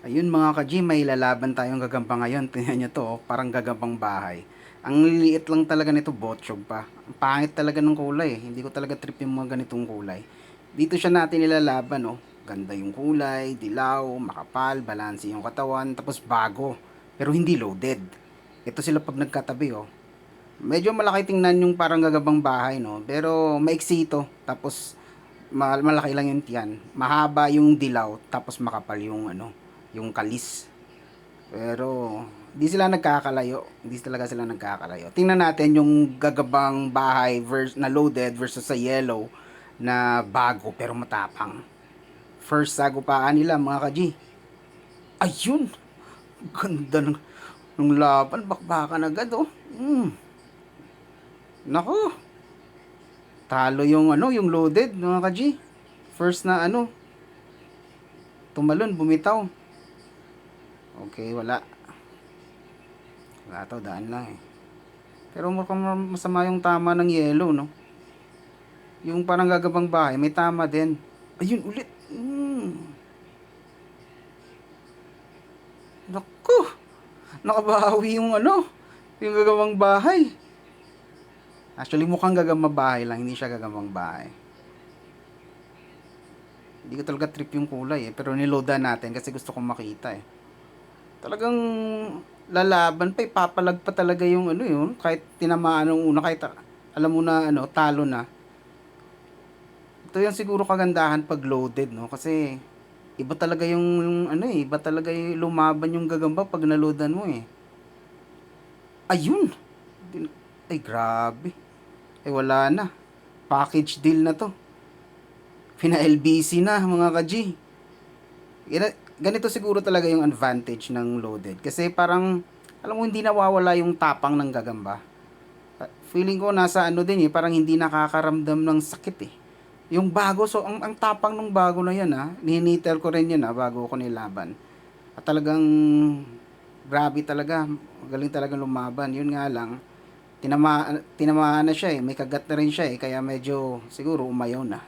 Ayun mga ka-G, may lalaban tayong gagamba ngayon. Tingnan nyo to, oh, parang gagambang bahay. Ang liliit lang talaga nito, botchog pa. Ang pangit talaga ng kulay. Hindi ko talaga trip yung mga ganitong kulay. Dito siya natin nilalaban, oh. Ganda yung kulay, dilaw, makapal, balansi yung katawan, tapos bago. Pero hindi loaded. Ito sila pag nagkatabi, oh. Medyo malaki tingnan yung parang gagambang bahay, no? Pero maiksi ito. Tapos malaki lang yung tiyan. Mahaba yung dilaw, tapos makapal yung ano, yung kalis. Pero hindi sila nagkakalayo. Hindi talaga sila nagkakalayo. Tingnan natin yung gagabang bahay na loaded versus sa yellow na bago pero matapang. First sagupaan nila mga ka-G. Ayun! Ganda ng laban. Bakbakan agad oh. Nako! Talo yung ano, yung loaded mga ka-G. First na ano, tumalon, bumitaw. Okay, wala. Wala to, daan lang eh. Pero mukhang masama yung tama ng yellow, no? Yung parang gagabang bahay, may tama din. Ayun, ulit. Naku! Nakabawi yung ano, yung gagawang bahay. Actually, mukhang gagawang bahay lang, hindi siya gagawang bahay. Hindi ko talaga trip yung kulay eh, pero niloadan natin kasi gusto kong makita eh. Talagang lalaban pa, ipapalag pa talaga yung ano yun, kahit tinamaan ng una, kahit alam mo na ano, talo na. Ito yung siguro kagandahan pag loaded, no? Kasi iba talaga yung ano eh, iba talaga yung lumaban yung gagamba pag naloadan mo eh. Ayun! Ay, grabe. Eh, wala na. Package deal na to. Pina-LBC na, mga ka-G. Ganito siguro talaga yung advantage ng loaded. Kasi parang, alam mo, hindi nawawala yung tapang ng gagamba. Feeling ko nasa ano din eh, parang hindi nakakaramdam ng sakit eh. Yung bago, so ang tapang ng bago na yan ha, nihinitel ko rin yan ha, bago ko nilaban. At talagang, grabe talaga, magaling talaga lumaban. Yun nga lang, tinamaan na siya eh, may kagat na rin siya eh, kaya medyo siguro umayaw na.